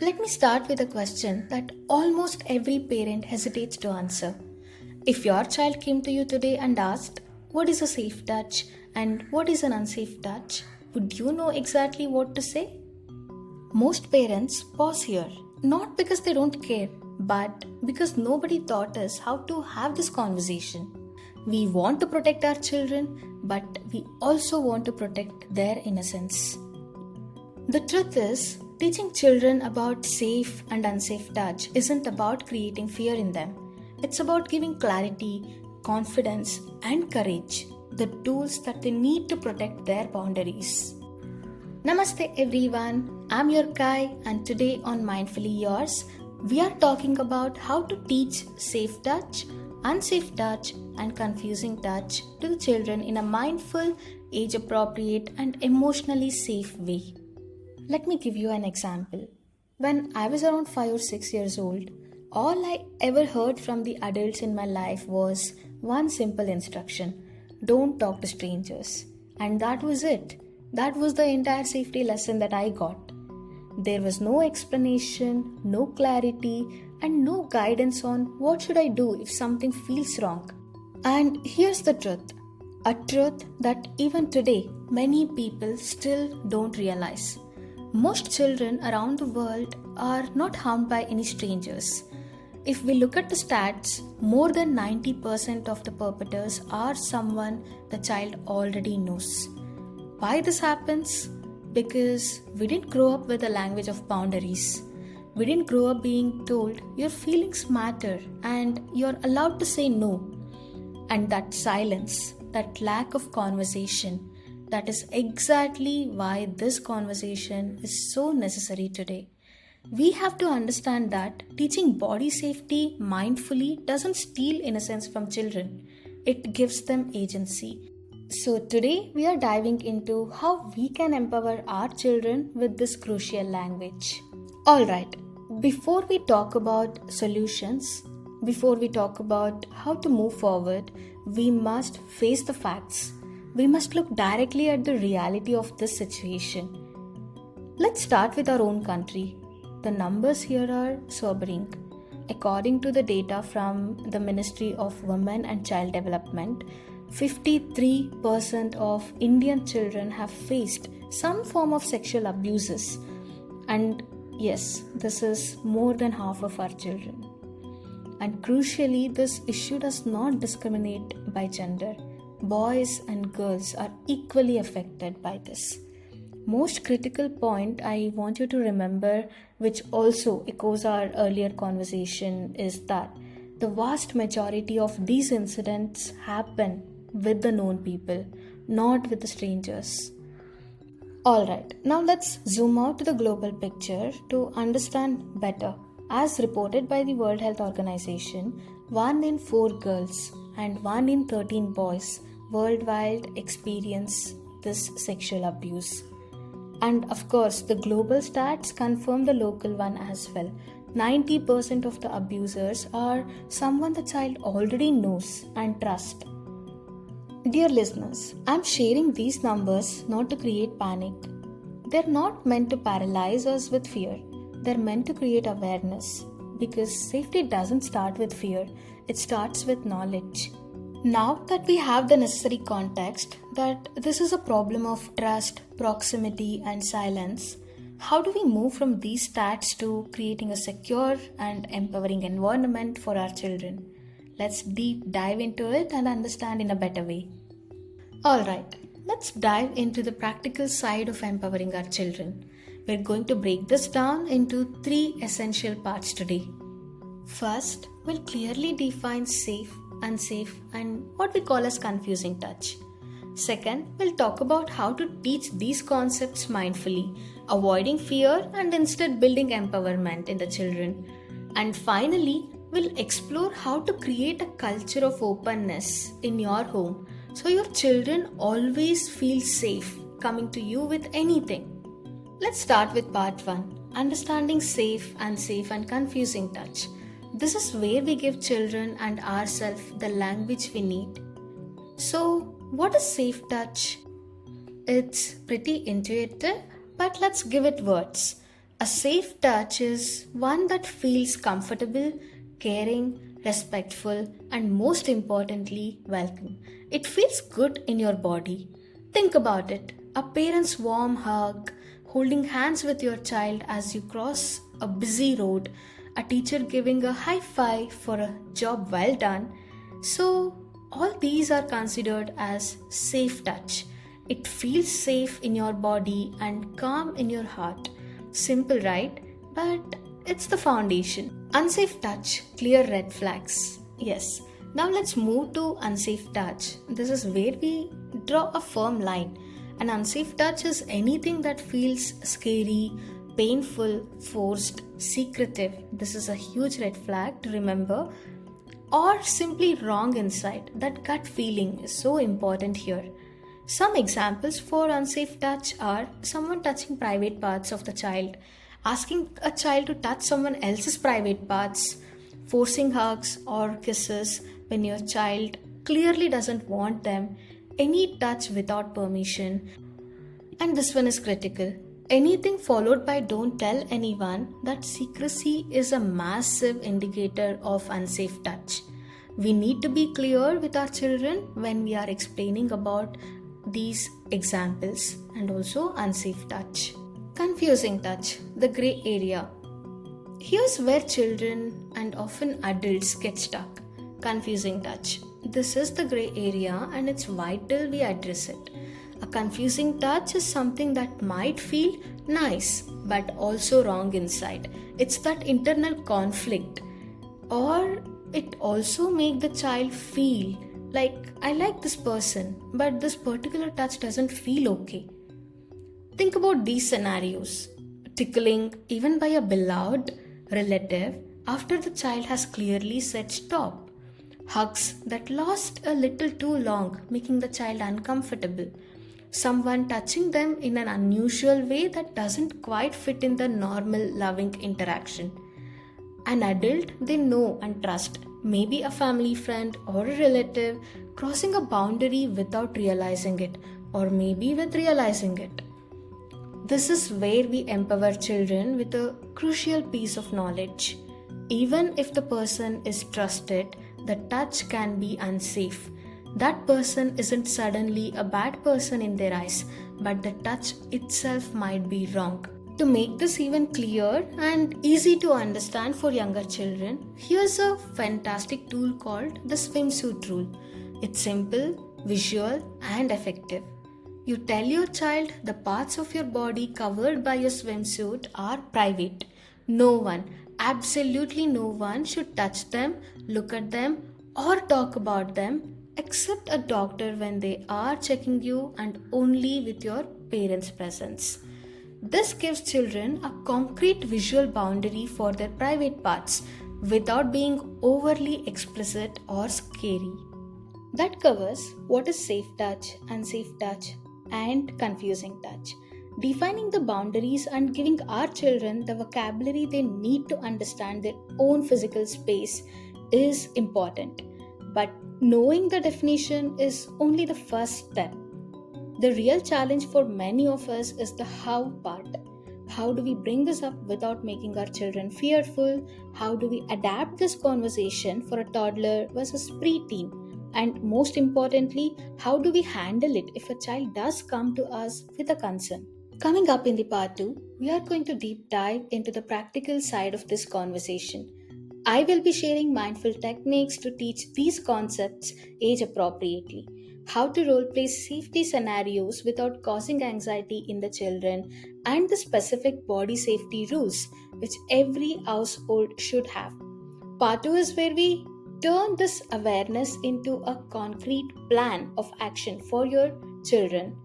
Let me start with a question that almost every parent hesitates to answer. If your child came to you today and asked, "What is a safe touch and what is an unsafe touch?" would you know exactly what to say? Most parents pause here, not because they don't care, but because nobody taught us how to have this conversation. We want to protect our children, but we also want to protect their innocence. The truth is, teaching children about safe and unsafe touch isn't about creating fear in them. It's about giving clarity, confidence, and courage, the tools that they need to protect their boundaries. Namaste everyone, I'm your Kai, and today on Mindfully Yours, we are talking about how to teach safe touch, unsafe touch, and confusing touch to the children in a mindful, age-appropriate, and emotionally safe way. Let me give you an example. When I was around 5 or 6 years old, all I ever heard from the adults in my life was one simple instruction: don't talk to strangers. And that was it. That was the entire safety lesson that I got. There was no explanation, no clarity, and no guidance on what should I do if something feels wrong. And here's the truth. A truth that even today many people still don't realize. Most children around the world are not harmed by any strangers. If we look at the stats, more than 90% of the perpetrators are someone the child already knows. Why this happens? Because we didn't grow up with a language of boundaries. We didn't grow up being told your feelings matter and you're allowed to say no. And that silence, that lack of conversation, that is exactly why this conversation is so necessary today. We have to understand that teaching body safety mindfully doesn't steal innocence from children. It gives them agency. So today we are diving into how we can empower our children with this crucial language. Alright, before we talk about solutions, before we talk about how to move forward, we must face the facts. We must look directly at the reality of this situation. Let's start with our own country. The numbers here are sobering. According to the data from the Ministry of Women and Child Development, 53% of Indian children have faced some form of sexual abuses. And yes, this is more than half of our children. And crucially, this issue does not discriminate by gender. Boys and girls are equally affected by this. Most critical point I want you to remember, which also echoes our earlier conversation, is that the vast majority of these incidents happen with the known people, not with the strangers. Alright, now let's zoom out to the global picture to understand better. As reported by the World Health Organization, 1 in 4 girls and 1 in 13 boys worldwide experience this sexual abuse. And of course, the global stats confirm the local one as well. 90% of the abusers are someone the child already knows and trusts. Dear listeners, I'm sharing these numbers not to create panic. They're not meant to paralyze us with fear. They're meant to create awareness. Because safety doesn't start with fear, it starts with knowledge. Now that we have the necessary context that this is a problem of trust, proximity, and silence, how do we move from these stats to creating a secure and empowering environment for our children? Let's deep dive into it and understand in a better way. Alright, let's dive into the practical side of empowering our children. We're going to break this down into 3 essential parts today. First, we'll clearly define safe, unsafe, and what we call as confusing touch. Second, we'll talk about how to teach these concepts mindfully, avoiding fear and instead building empowerment in the children. And finally, we'll explore how to create a culture of openness in your home so your children always feel safe coming to you with anything. Let's start with part 1, understanding safe, unsafe, and confusing touch. This is where we give children and ourselves the language we need. So, what is safe touch? It's pretty intuitive, but let's give it words. A safe touch is one that feels comfortable, caring, respectful, and most importantly, welcome. It feels good in your body. Think about it. A parent's warm hug, holding hands with your child as you cross a busy road, a teacher giving a high five for a job well done. So, all these are considered as safe touch. It feels safe in your body and calm in your heart. Simple, right? But it's the foundation. Unsafe touch, clear red flags. Yes. Now let's move to unsafe touch. This is where we draw a firm line. An unsafe touch is anything that feels scary, painful, forced, secretive. This is a huge red flag to remember. Or simply wrong inside. That gut feeling is so important here. Some examples for unsafe touch are someone touching private parts of the child, asking a child to touch someone else's private parts, forcing hugs or kisses when your child clearly doesn't want them, any touch without permission. And this one is critical. Anything followed by don't tell anyone, that secrecy is a massive indicator of unsafe touch. We need to be clear with our children when we are explaining about these examples and also unsafe touch. Confusing touch, the gray area. Here's where children and often adults get stuck. Confusing touch. This is the gray area and it's vital we address it. A confusing touch is something that might feel nice but also wrong inside. It's that internal conflict. Or it also make the child feel like I like this person but this particular touch doesn't feel okay. Think about these scenarios. Tickling even by a beloved relative after the child has clearly said stop. Hugs that last a little too long, making the child uncomfortable. Someone touching them in an unusual way that doesn't quite fit in the normal loving interaction. An adult they know and trust, maybe a family friend or a relative, crossing a boundary without realizing it, or maybe with realizing it. This is where we empower children with a crucial piece of knowledge. Even if the person is trusted, the touch can be unsafe. That person isn't suddenly a bad person in their eyes, but the touch itself might be wrong. To make this even clear and easy to understand for younger children, here's a fantastic tool called the Swimsuit Rule. It's simple, visual, and effective. You tell your child the parts of your body covered by your swimsuit are private. No one, absolutely no one should touch them, look at them, or talk about them except a doctor when they are checking you and only with your parents' presence. This gives children a concrete visual boundary for their private parts without being overly explicit or scary. That covers what is safe touch, unsafe touch, and confusing touch. Defining the boundaries and giving our children the vocabulary they need to understand their own physical space is important. But knowing the definition is only the first step. The real challenge for many of us is the how part. How do we bring this up without making our children fearful? How do we adapt this conversation for a toddler versus preteen? And most importantly, how do we handle it if a child does come to us with a concern? Coming up in the part 2, we are going to deep dive into the practical side of this conversation. I will be sharing mindful techniques to teach these concepts age appropriately. How to role play safety scenarios without causing anxiety in the children, and the specific body safety rules which every household should have. Part 2 is where we turn this awareness into a concrete plan of action for your children.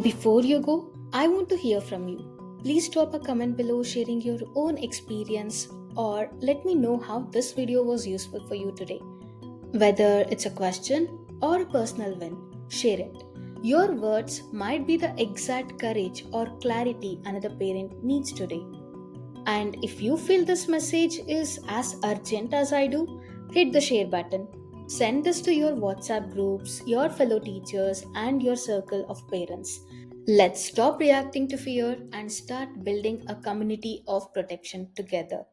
Before you go, I want to hear from you. Please drop a comment below sharing your own experience, or let me know how this video was useful for you today. Whether it's a question or a personal win, share it. Your words might be the exact courage or clarity another parent needs today. And if you feel this message is as urgent as I do, hit the share button. Send this to your WhatsApp groups, your fellow teachers, and your circle of parents. Let's stop reacting to fear and start building a community of protection together.